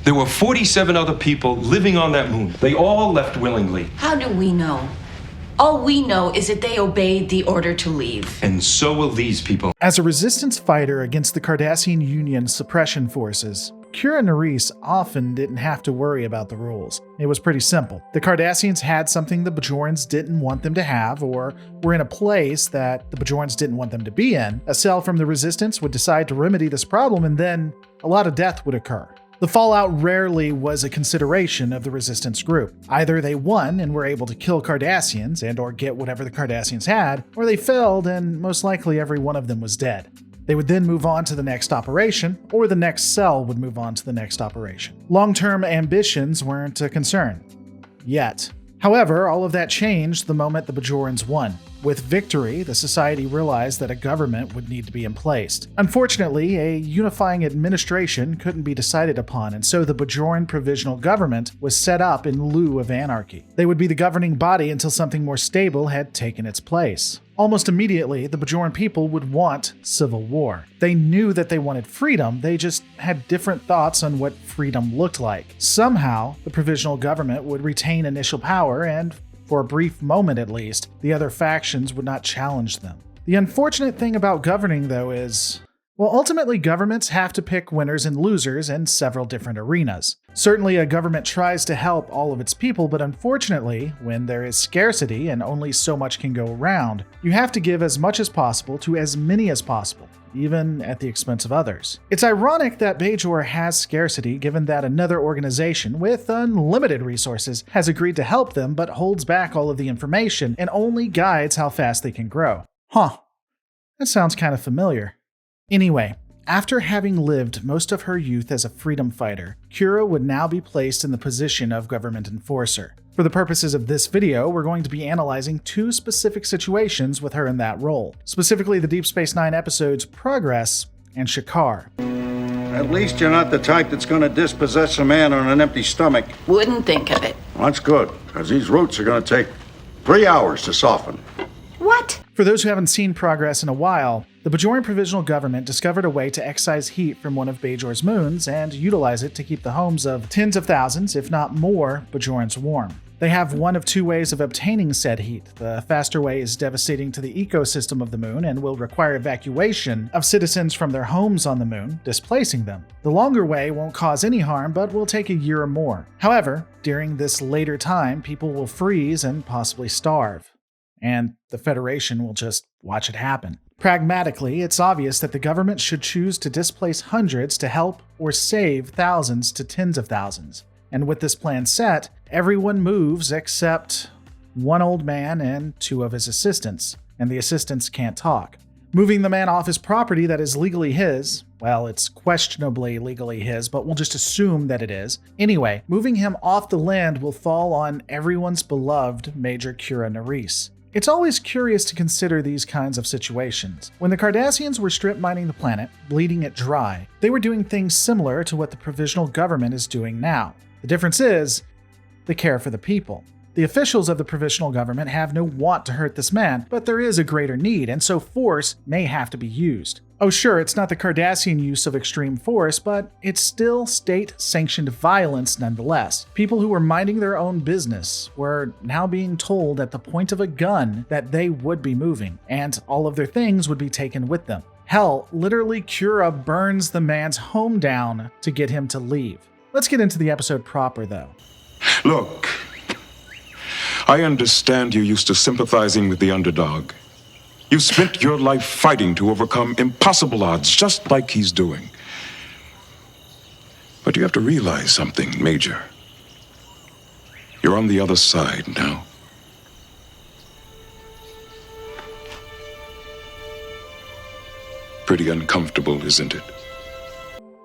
There were 47 other people living on that moon. They all left willingly. How do we know? All we know is that they obeyed the order to leave. And so will these people. As a resistance fighter against the Cardassian Union suppression forces, Kira Nerys often didn't have to worry about the rules. It was pretty simple. The Cardassians had something the Bajorans didn't want them to have, or were in a place that the Bajorans didn't want them to be in. A cell from the Resistance would decide to remedy this problem, and then a lot of death would occur. The fallout rarely was a consideration of the Resistance group. Either they won and were able to kill Cardassians and or get whatever the Cardassians had, or they failed and most likely every one of them was dead. They would then move on to the next operation, or the next cell would move on to the next operation. Long-term ambitions weren't a concern. Yet. However, all of that changed the moment the Bajorans won. With victory, the Society realized that a government would need to be in place. Unfortunately, a unifying administration couldn't be decided upon, and so the Bajoran Provisional Government was set up in lieu of anarchy. They would be the governing body until something more stable had taken its place. Almost immediately, the Bajoran people would want civil war. They knew that they wanted freedom, they just had different thoughts on what freedom looked like. Somehow, the Provisional Government would retain initial power, and for a brief moment at least, the other factions would not challenge them. The unfortunate thing about governing, though, is, well, ultimately governments have to pick winners and losers in several different arenas. Certainly a government tries to help all of its people, but unfortunately, when there is scarcity and only so much can go around, you have to give as much as possible to as many as possible, even at the expense of others. It's ironic that Bajor has scarcity given that another organization with unlimited resources has agreed to help them but holds back all of the information and only guides how fast they can grow. Huh. That sounds kind of familiar. Anyway, after having lived most of her youth as a freedom fighter, Kira would now be placed in the position of government enforcer. For the purposes of this video, we're going to be analyzing two specific situations with her in that role, specifically the Deep Space Nine episodes Progress and Shakar. At least you're not the type that's going to dispossess a man on an empty stomach. Wouldn't think of it. Well, that's good, because these roots are going to take 3 hours to soften. What? For those who haven't seen Progress in a while, the Bajoran Provisional Government discovered a way to excise heat from one of Bajor's moons and utilize it to keep the homes of tens of thousands, if not more, Bajorans warm. They have one of two ways of obtaining said heat. The faster way is devastating to the ecosystem of the moon and will require evacuation of citizens from their homes on the moon, displacing them. The longer way won't cause any harm, but will take a year or more. However, during this later time, people will freeze and possibly starve. And the Federation will just watch it happen. Pragmatically, it's obvious that the government should choose to displace hundreds to help or save thousands to tens of thousands. And with this plan set, everyone moves except one old man and two of his assistants, and the assistants can't talk. Moving the man off his property that is legally his, well, it's questionably legally his, but we'll just assume that it is. Anyway, moving him off the land will fall on everyone's beloved Major Kira Nerys. It's always curious to consider these kinds of situations. When the Cardassians were strip mining the planet, bleeding it dry, they were doing things similar to what the Provisional Government is doing now. The difference is, they care for the people. The officials of the Provisional Government have no want to hurt this man, but there is a greater need, and so force may have to be used. Oh sure, it's not the Cardassian use of extreme force, but it's still state-sanctioned violence nonetheless. People who were minding their own business were now being told at the point of a gun that they would be moving, and all of their things would be taken with them. Hell, literally Kira burns the man's home down to get him to leave. Let's get into the episode proper, though. Look, I understand you're used to sympathizing with the underdog. You've spent your life fighting to overcome impossible odds, just like he's doing. But you have to realize something, Major. You're on the other side now. Pretty uncomfortable, isn't it?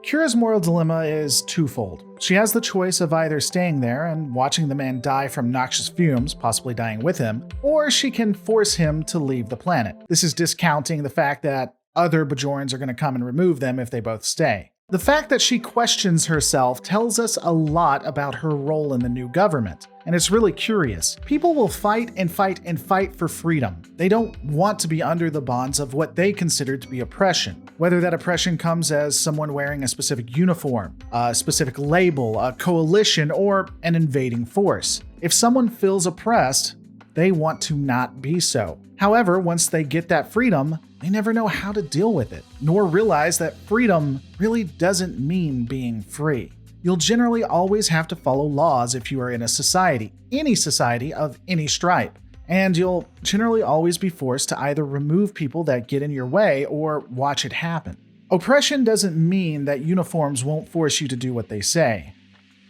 Kira's moral dilemma is twofold. She has the choice of either staying there and watching the man die from noxious fumes, possibly dying with him, or she can force him to leave the planet. This is discounting the fact that other Bajorans are going to come and remove them if they both stay. The fact that she questions herself tells us a lot about her role in the new government, and it's really curious. People will fight and fight and fight for freedom. They don't want to be under the bonds of what they consider to be oppression, whether that oppression comes as someone wearing a specific uniform, a specific label, a coalition, or an invading force. If someone feels oppressed, they want to not be so. However, once they get that freedom, they never know how to deal with it, nor realize that freedom really doesn't mean being free. You'll generally always have to follow laws if you are in a society, any society of any stripe, and you'll generally always be forced to either remove people that get in your way or watch it happen. Oppression doesn't mean that uniforms won't force you to do what they say.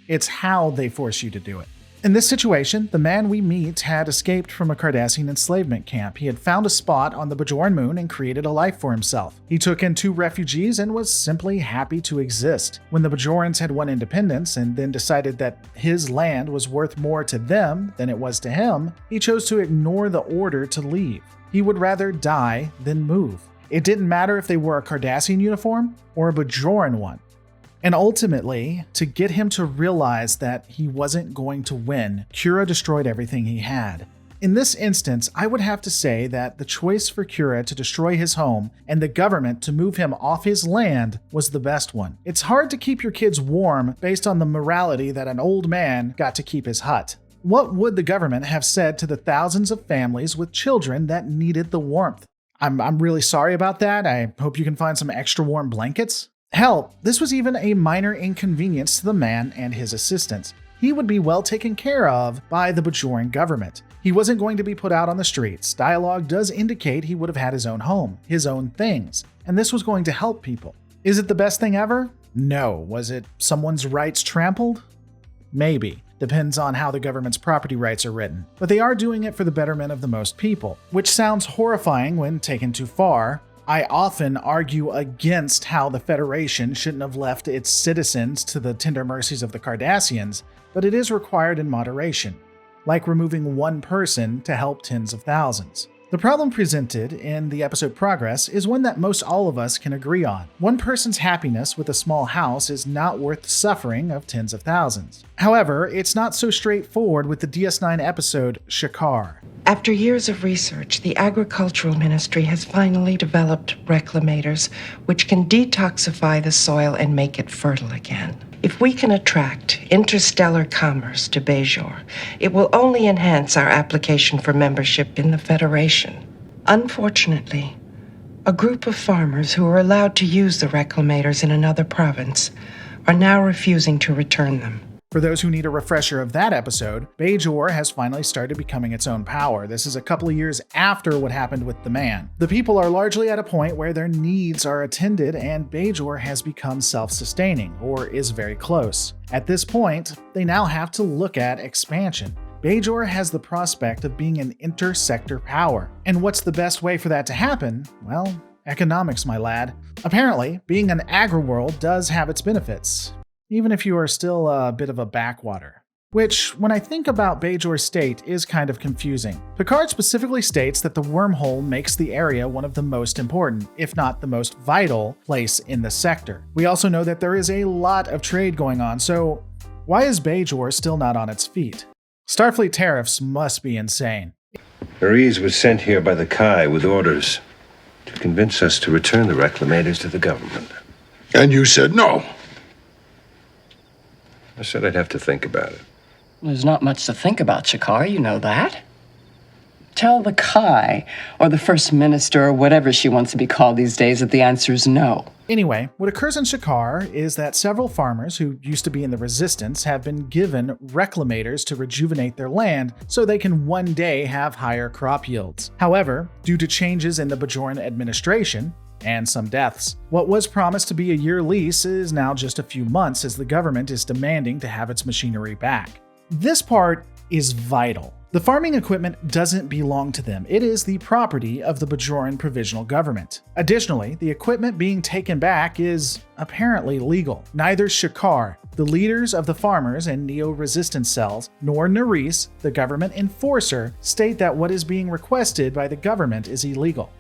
It's how they force you to do it. In this situation, the man we meet had escaped from a Cardassian enslavement camp. He had found a spot on the Bajoran moon and created a life for himself. He took in 2 refugees and was simply happy to exist. When the Bajorans had won independence and then decided that his land was worth more to them than it was to him, he chose to ignore the order to leave. He would rather die than move. It didn't matter if they wore a Cardassian uniform or a Bajoran one. And ultimately, to get him to realize that he wasn't going to win, Kira destroyed everything he had. In this instance, I would have to say that the choice for Kira to destroy his home and the government to move him off his land was the best one. It's hard to keep your kids warm based on the morality that an old man got to keep his hut. What would the government have said to the thousands of families with children that needed the warmth? I'm really sorry about that. I hope you can find some extra warm blankets. Hell, this was even a minor inconvenience to the man and his assistants. He would be well taken care of by the Bajoran government. He wasn't going to be put out on the streets. Dialogue does indicate he would have had his own home, his own things, and this was going to help people. Is it the best thing ever? No. Was it someone's rights trampled? Maybe. Depends on how the government's property rights are written. But they are doing it for the betterment of the most people, which sounds horrifying when taken too far. I often argue against how the Federation shouldn't have left its citizens to the tender mercies of the Cardassians, but it is required in moderation, like removing one person to help tens of thousands. The problem presented in the episode Progress is one that most all of us can agree on. One person's happiness with a small house is not worth the suffering of tens of thousands. However, it's not so straightforward with the DS9 episode Shakar. After years of research, the Agricultural Ministry has finally developed reclamators which can detoxify the soil and make it fertile again. If we can attract interstellar commerce to Bajor, it will only enhance our application for membership in the Federation. Unfortunately, a group of farmers who were allowed to use the reclamators in another province are now refusing to return them. For those who need a refresher of that episode, Bajor has finally started becoming its own power. This is a couple of years after what happened with the man. The people are largely at a point where their needs are attended and Bajor has become self-sustaining, or is very close. At this point, they now have to look at expansion. Bajor has the prospect of being an inter-sector power. And what's the best way for that to happen? Well, economics, my lad. Apparently, being an agri-world does have its benefits, even if you are still a bit of a backwater. Which, when I think about Bajor's state, is kind of confusing. Picard specifically states that the wormhole makes the area one of the most important, if not the most vital, place in the sector. We also know that there is a lot of trade going on, so why is Bajor still not on its feet? Starfleet tariffs must be insane. Maurice was sent here by the Kai with orders to convince us to return the reclamators to the government. And you said no. I said I'd have to think about it. There's not much to think about, Shakar, you know that. Tell the Kai, or the First Minister, or whatever she wants to be called these days, that the answer is no. Anyway, what occurs in Shakar is that several farmers who used to be in the Resistance have been given reclamators to rejuvenate their land so they can one day have higher crop yields. However, due to changes in the Bajoran administration, and some deaths, what was promised to be a year lease is now just a few months as the government is demanding to have its machinery back. This part is vital. The farming equipment doesn't belong to them. It is the property of the Bajoran provisional government. Additionally, the equipment being taken back is apparently legal. Neither Shakar, the leaders of the farmers and neo-resistance cells, nor Nerys, the government enforcer, state that what is being requested by the government is illegal.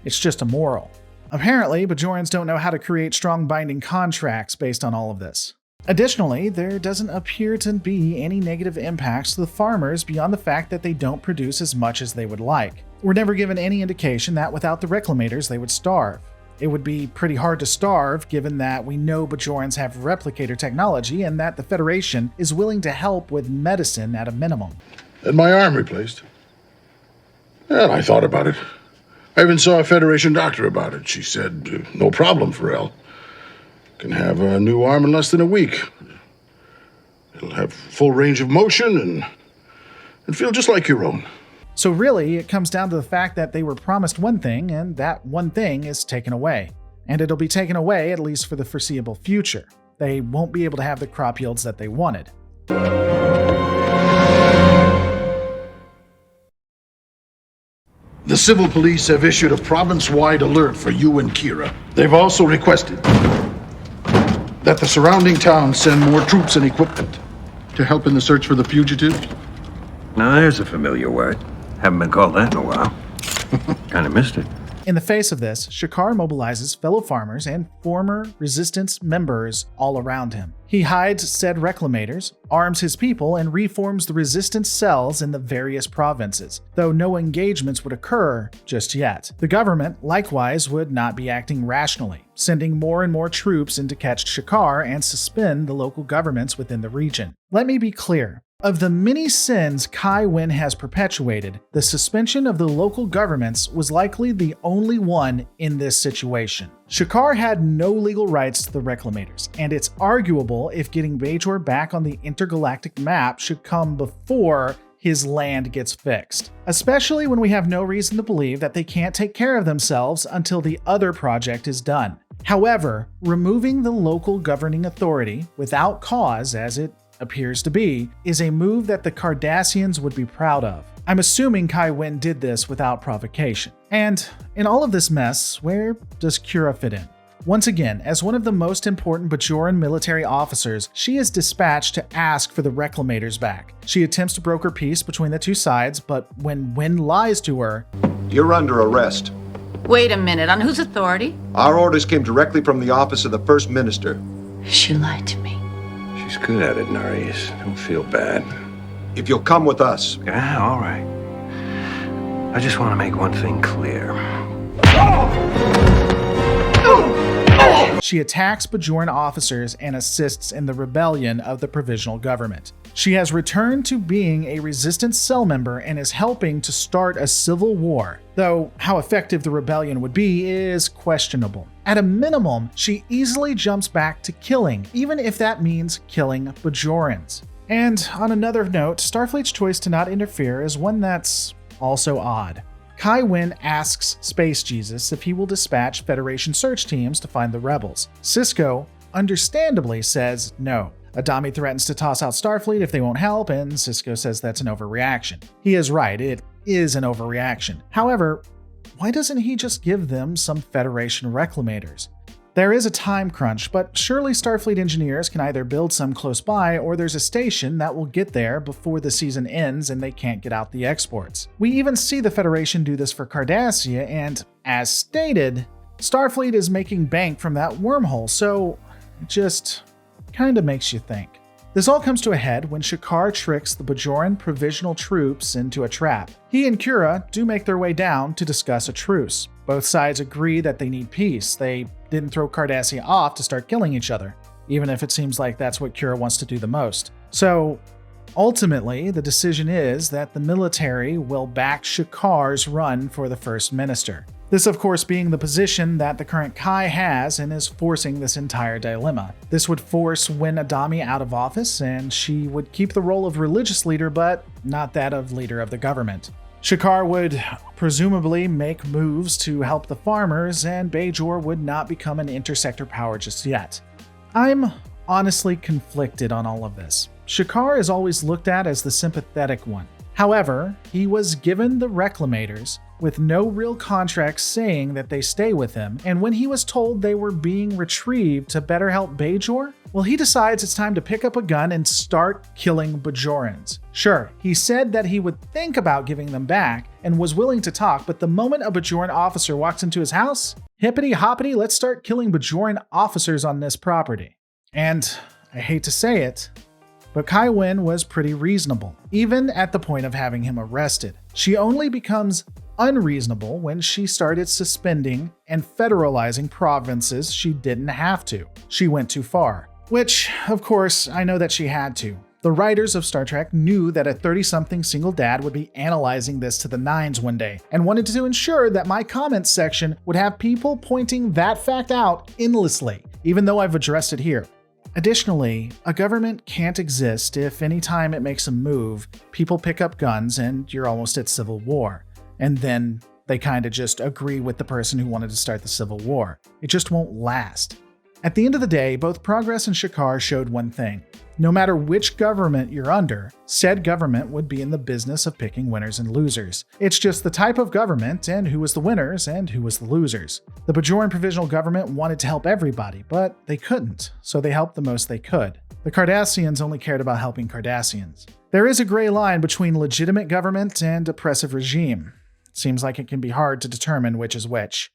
It's just immoral. Apparently, Bajorans don't know how to create strong binding contracts based on all of this. Additionally, there doesn't appear to be any negative impacts to the farmers beyond the fact that they don't produce as much as they would like. We're never given any indication that without the Reclamators they would starve. It would be pretty hard to starve given that we know Bajorans have replicator technology and that the Federation is willing to help with medicine at a minimum. And my arm replaced. And I thought about it. I even saw a Federation doctor about it. She said, no problem, Pharrell. Can have a new arm in less than a week. It'll have full range of motion and feel just like your own. So really, it comes down to the fact that they were promised one thing, and that one thing is taken away. And it'll be taken away at least for the foreseeable future. They won't be able to have the crop yields that they wanted. The civil police have issued a province-wide alert for you and Kira. They've also requested that the surrounding towns send more troops and equipment to help in the search for the fugitives. Now there's a familiar word. Haven't been called that in a while. Kind of missed it. In the face of this, Shakar mobilizes fellow farmers and former resistance members all around him. He hides said reclamators, arms his people, and reforms the resistance cells in the various provinces, though no engagements would occur just yet. The government, likewise, would not be acting rationally, sending more and more troops in to catch Shakar and suspend the local governments within the region. Let me be clear. Of the many sins Kai Wynn has perpetuated, the suspension of the local governments was likely the only one in this situation. Shakar had no legal rights to the Reclamators, and it's arguable if getting Bajor back on the intergalactic map should come before his land gets fixed, especially when we have no reason to believe that they can't take care of themselves until the other project is done. However, removing the local governing authority without cause, as it appears to be, is a move that the Cardassians would be proud of. I'm assuming Kai Wynn did this without provocation. And in all of this mess, where does Kira fit in? Once again, as one of the most important Bajoran military officers, she is dispatched to ask for the Reclamators back. She attempts to broker peace between the two sides, but when Wynn lies to her, "You're under arrest. Wait a minute, on whose authority? Our orders came directly from the office of the First Minister. She lied to me. She's good at it, Narius. Don't feel bad. If you'll come with us." Yeah, all right. I just want to make one thing clear. she attacks Bajoran officers and assists in the rebellion of the provisional government. She has returned to being a resistance cell member and is helping to start a civil war, though how effective the rebellion would be is questionable. At a minimum, she easily jumps back to killing, even if that means killing Bajorans. And on another note, Starfleet's choice to not interfere is one that's also odd. Kai Wynn asks Space Jesus if he will dispatch Federation search teams to find the rebels. Sisko, understandably, says no. Adami threatens to toss out Starfleet if they won't help, and Sisko says that's an overreaction. He is right, it is an overreaction. However, why doesn't he just give them some Federation reclamators? There is a time crunch, but surely Starfleet engineers can either build some close by or there's a station that will get there before the season ends and they can't get out the exports. We even see the Federation do this for Cardassia, and as stated, Starfleet is making bank from that wormhole, so it just kinda makes you think. This all comes to a head when Shakar tricks the Bajoran provisional troops into a trap. He and Kira do make their way down to discuss a truce. Both sides agree that they need peace. They didn't throw Cardassia off to start killing each other, even if it seems like that's what Kira wants to do the most. So, ultimately, the decision is that the military will back Shakar's run for the First Minister. This, of course, being the position that the current Kai has and is forcing this entire dilemma. This would force Wynn Adami out of office, and she would keep the role of religious leader, but not that of leader of the government. Shakar would presumably make moves to help the farmers, and Bajor would not become an intersector power just yet. I'm honestly conflicted on all of this. Shakar is always looked at as the sympathetic one. However, he was given the reclamators, with no real contract saying that they stay with him, and when he was told they were being retrieved to better help Bajor, well, he decides it's time to pick up a gun and start killing Bajorans. Sure, he said that he would think about giving them back and was willing to talk, but the moment a Bajoran officer walks into his house, hippity hoppity, let's start killing Bajoran officers on this property. And I hate to say it, but Kai Wynn was pretty reasonable, even at the point of having him arrested. She only becomes unreasonable when she started suspending and federalizing provinces she didn't have to. She went too far. Which, of course, I know that she had to. The writers of Star Trek knew that a 30-something single dad would be analyzing this to the nines one day, and wanted to ensure that my comments section would have people pointing that fact out endlessly, even though I've addressed it here. Additionally, a government can't exist if anytime it makes a move, people pick up guns and you're almost at civil war. And then they kind of just agree with the person who wanted to start the civil war. It just won't last. At the end of the day, both Progress and Shakar showed one thing. No matter which government you're under, said government would be in the business of picking winners and losers. It's just the type of government and who was the winners and who was the losers. The Bajoran Provisional Government wanted to help everybody, but they couldn't, so they helped the most they could. The Cardassians only cared about helping Cardassians. There is a gray line between legitimate government and oppressive regime. It seems like it can be hard to determine which is which.